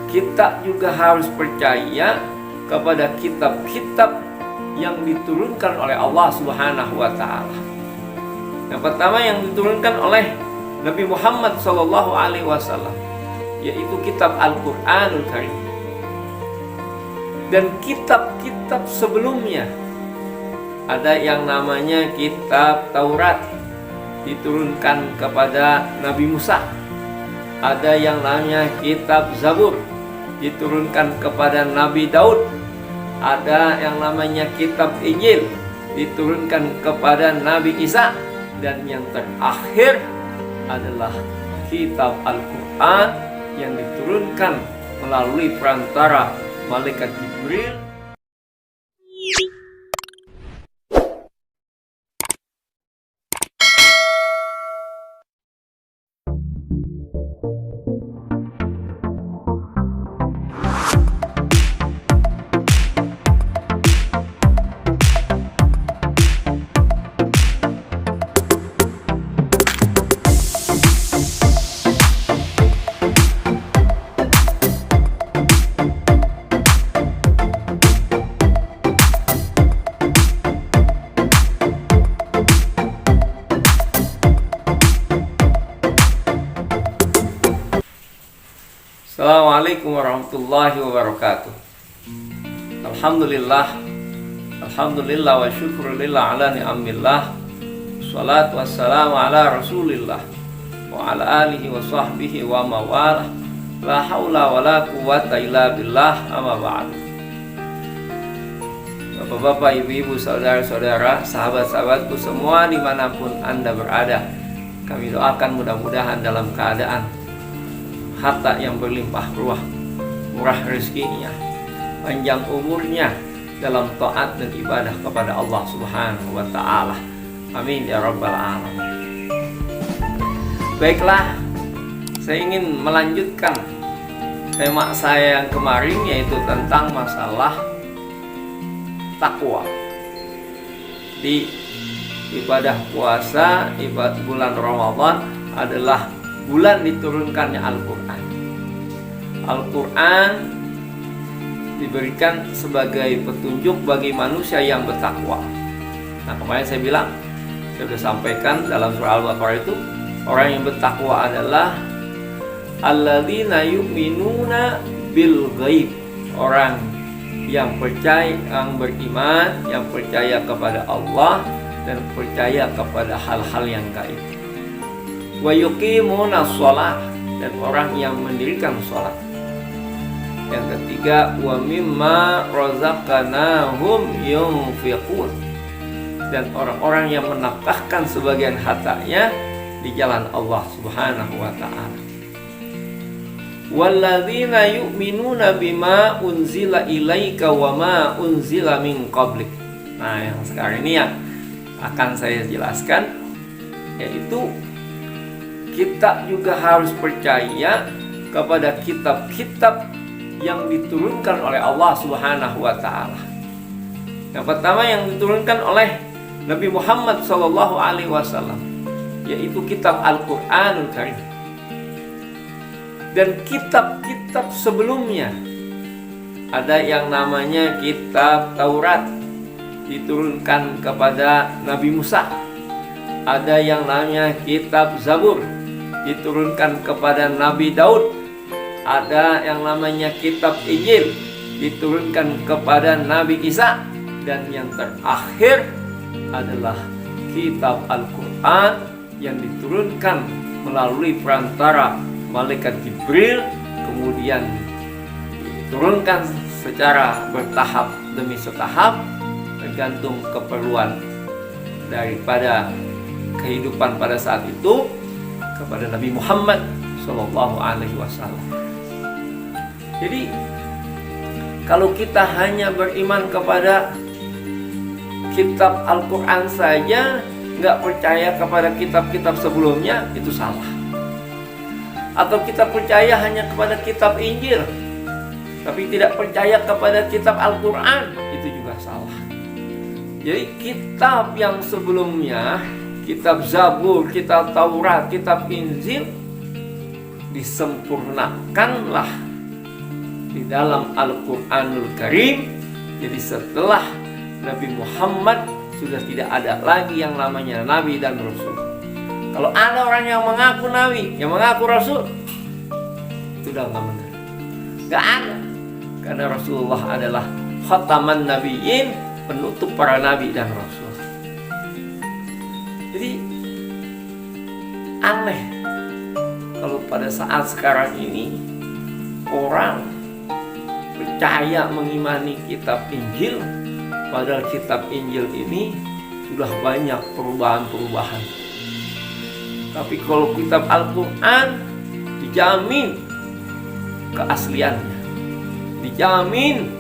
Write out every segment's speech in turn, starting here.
kita juga harus percaya kepada kitab-kitab yang diturunkan oleh Allah Subhanahu wa Ta'ala. Yang pertama yang diturunkan oleh Nabi Muhammad SAW, yaitu kitab Al-Quranul Karim. Dan kitab-kitab sebelumnya, ada yang namanya kitab Taurat, diturunkan kepada Nabi Musa. Ada yang namanya kitab Zabur, diturunkan kepada Nabi Daud. Ada yang namanya kitab Injil, diturunkan kepada Nabi Isa. Dan yang terakhir adalah kitab Al-Quran yang diturunkan melalui perantara malaikat Jibril. Assalamualaikum warahmatullahi wabarakatuh. Alhamdulillah wa syukurillah ala ni'amillah. Salatu wassalamu ala rasulillah wa ala alihi wa sahbihi wa mawalah. La hawla wa la quwata illa billah, amma ba'd. Bapak-bapak, ibu-ibu, saudara-saudara, sahabat-sahabatku semua dimanapun Anda berada, kami doakan mudah-mudahan dalam keadaan harta yang berlimpah ruah, murah rezekinya, panjang umurnya dalam taat dan ibadah kepada Allah Subhanahu wa Ta'ala. Amin ya rabbal alamin. Baiklah, saya ingin melanjutkan tema saya yang kemarin, yaitu tentang masalah takwa. Di ibadah puasa, ibadah bulan Ramadan adalah bulan diturunkannya Al-Quran. Al-Quran diberikan sebagai petunjuk bagi manusia yang bertakwa. Nah, kemarin saya sudah sampaikan dalam surah Al-Baqarah itu, orang yang bertakwa adalah alladzina yu'minuna bil ghaib, orang yang percaya, yang beriman, yang percaya kepada Allah dan percaya kepada hal-hal yang gaib. Wa yuqimuna shalah, dan orang yang mendirikan salat. Yang ketiga, wa mimma razaqnahum yunfiqun, dan orang-orang yang menafkahkan sebagian hartanya di jalan Allah Subhanahu wa Ta'ala. Walladzina yu'minuna bima unzila ilaika wa ma unzila min qablik. Nah, yang sekarang ini yang akan saya jelaskan, yaitu kita juga harus percaya kepada kitab-kitab yang diturunkan oleh Allah Subhanahu wa Ta'ala. Yang pertama yang diturunkan oleh Nabi Muhammad SAW, yaitu kitab Al-Quranul Karim. Dan kitab-kitab sebelumnya, ada yang namanya kitab Taurat, diturunkan kepada Nabi Musa. Ada yang namanya kitab Zabur, diturunkan kepada Nabi Daud. Ada yang namanya kitab Injil, diturunkan kepada Nabi Isa. Dan yang terakhir adalah kitab Al-Quran yang diturunkan melalui perantara malaikat Jibril, kemudian diturunkan secara bertahap demi setahap, tergantung keperluan daripada kehidupan pada saat itu kepada Nabi Muhammad SAW. Jadi kalau kita hanya beriman kepada kitab Al-Quran saja, nggak percaya kepada kitab-kitab sebelumnya, itu salah. Atau kita percaya hanya kepada kitab Injil, tapi tidak percaya kepada kitab Al-Quran, itu juga salah. Jadi kitab yang sebelumnya, kitab Zabur, kitab Taurat, kitab Injil, disempurnakanlah di dalam Al-Quranul Karim. Jadi setelah Nabi Muhammad sudah tidak ada lagi yang namanya Nabi dan Rasul. Kalau ada orang yang mengaku Nabi, yang mengaku Rasul, itu udah nggak benar. Nggak ada. Karena Rasulullah adalah khataman nabiyyin, penutup para nabi dan rasul. Jadi aneh kalau pada saat sekarang ini orang percaya mengimani kitab Injil, padahal kitab Injil ini sudah banyak perubahan-perubahan. Tapi kalau kitab Al-Quran dijamin keasliannya, dijamin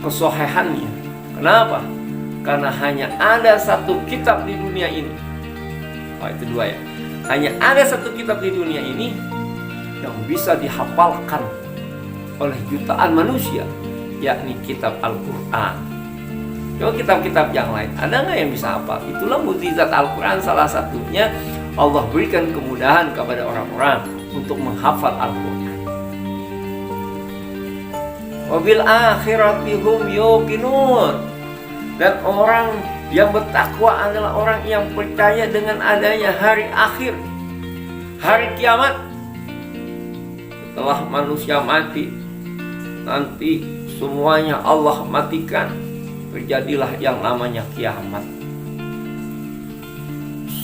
kesohihannya. Kenapa? Karena hanya ada satu kitab di dunia ini. Itu dua ya. Hanya ada satu kitab di dunia ini yang bisa dihafalkan oleh jutaan manusia, yakni kitab Al-Quran. Coba kitab-kitab yang lain, ada nggak yang bisa hafal? Itulah mukjizat Al-Quran, salah satunya Allah berikan kemudahan kepada orang-orang untuk menghafal Al-Quran. Wabil akhirati hum yuqinun. Dan orang yang bertakwa adalah orang yang percaya dengan adanya hari akhir, hari kiamat. Setelah manusia mati, nanti semuanya Allah matikan, terjadilah yang namanya kiamat.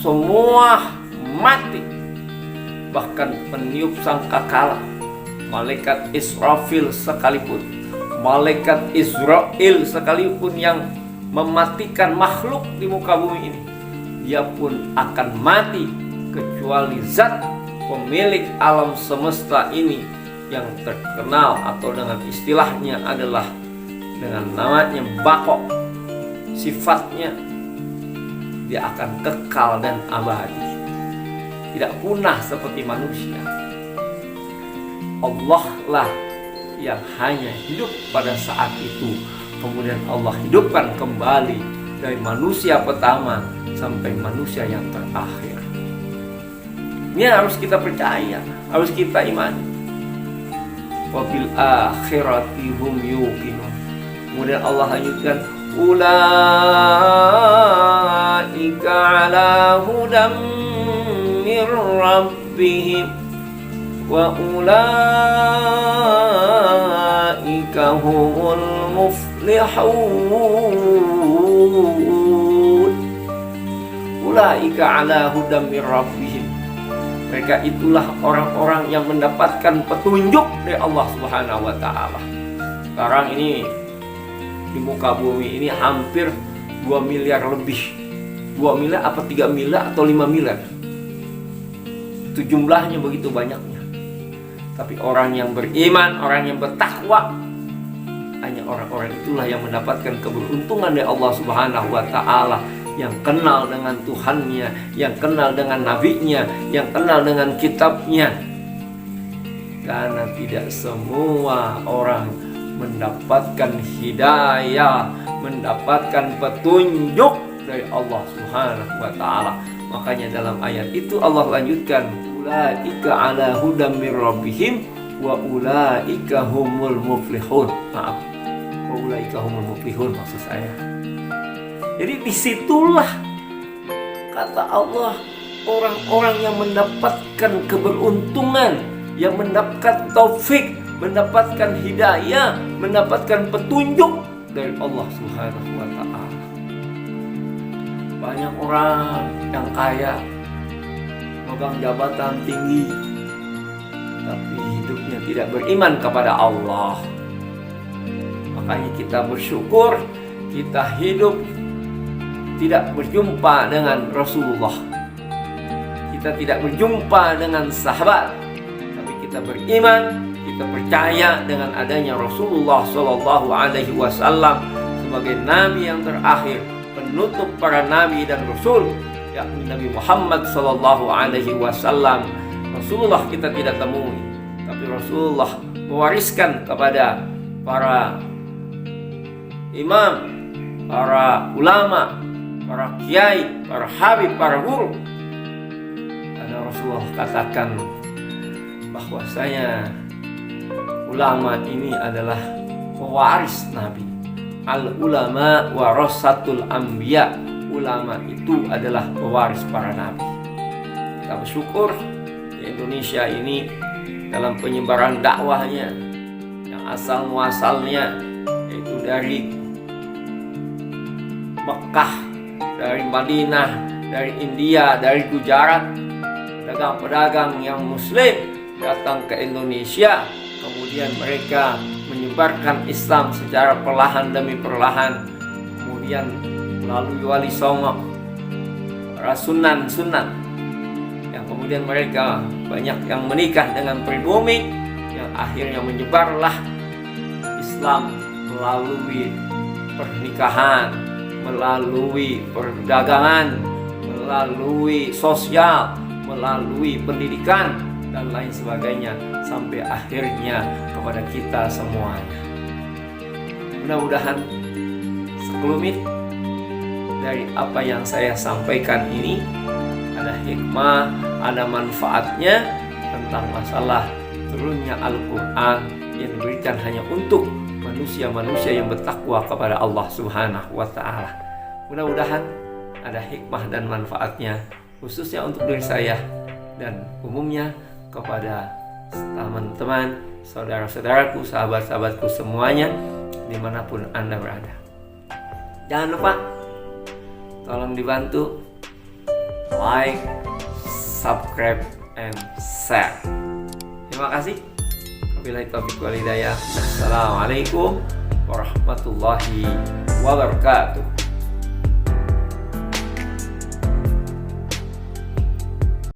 Semua mati, bahkan peniup sangkakala, malaikat Israfil sekalipun, malaikat Israel sekalipun yang mematikan makhluk di muka bumi ini, dia pun akan mati, kecuali zat pemilik alam semesta ini yang terkenal atau dengan istilahnya adalah dengan namanya Baqo. Sifatnya dia akan kekal dan abadi, tidak punah seperti manusia. Allah lah yang hanya hidup pada saat itu, kemudian Allah hidupkan kembali dari manusia pertama sampai manusia yang terakhir. Ini harus kita percaya, harus kita imani. Wabil akhirati hum yuqinun. Kemudian Allah lanjutkan, ulaika ala hudam mir rabbihim wa ulaika humul muflihun. Ulaika ala hudam mir rabbihim. Mereka itulah orang-orang yang mendapatkan petunjuk dari Allah Subhanahu wa taala. Sekarang ini di muka bumi ini hampir 2 miliar lebih. 2 miliar apa 3 miliar atau 5 miliar. Itu jumlahnya begitu banyaknya. Tapi orang yang beriman, orang yang bertakwa, hanya orang-orang itulah yang mendapatkan keberuntungan dari Allah Subhanahu wa taala, yang kenal dengan Tuhannya, yang kenal dengan nabinya, yang kenal dengan kitabnya. Karena tidak semua orang mendapatkan hidayah, mendapatkan petunjuk dari Allah Subhanahu wa taala. Makanya dalam ayat itu Allah lanjutkan, ulaika ala hudam mir rabbihim wa ulaika humul muflihun. Maaf, wa ulaika humul muflihun maksud saya. Jadi disitulah kata Allah, orang-orang yang mendapatkan keberuntungan, yang mendapatkan taufik, mendapatkan hidayah, mendapatkan petunjuk dari Allah Subhanahu wa ta'ala. Banyak orang yang kaya, megang jabatan tinggi, tapi hidupnya tidak beriman kepada Allah. Makanya kita bersyukur kita hidup tidak berjumpa dengan Rasulullah, kita tidak berjumpa dengan sahabat, tapi kita beriman, kita percaya dengan adanya Rasulullah Shallallahu Alaihi Wasallam sebagai Nabi yang terakhir, penutup para Nabi dan Rasul, yakni Nabi Muhammad Shallallahu Alaihi Wasallam. Rasulullah kita tidak temui, tapi Rasulullah mewariskan kepada para imam, para ulama, para kiai, para habib, para guru. Karena Rasulullah katakan bahwasanya ulama ini adalah pewaris Nabi. Al-ulama warasatul anbiya. Ulama itu adalah pewaris para nabi. Kita bersyukur di Indonesia ini dalam penyebaran dakwahnya yang asal muasalnya yaitu dari Mekah, dari Madinah, dari India, dari Gujarat, pedagang-pedagang yang muslim datang ke Indonesia, kemudian mereka menyebarkan Islam secara perlahan demi perlahan, kemudian melalui wali songo, para sunan yang kemudian mereka banyak yang menikah dengan pribumi, yang akhirnya menyebarlah Islam melalui pernikahan, melalui perdagangan, melalui sosial, melalui pendidikan dan lain sebagainya, sampai akhirnya kepada kita semuanya. Mudah-mudahan sekelumit dari apa yang saya sampaikan ini ada hikmah, ada manfaatnya tentang masalah turunnya Al-Quran yang diberikan hanya untuk manusia-manusia yang bertakwa kepada Allah Subhanahu wa Ta'ala. Mudah-mudahan ada hikmah dan manfaatnya, khususnya untuk diri saya dan umumnya kepada teman-teman, saudara-saudaraku, sahabat-sahabatku semuanya dimanapun Anda berada. Jangan lupa tolong dibantu like, subscribe, and share. Terima kasih. Wabillahi taufiq wal hidayah. Assalamualaikum warahmatullahi wabarakatuh.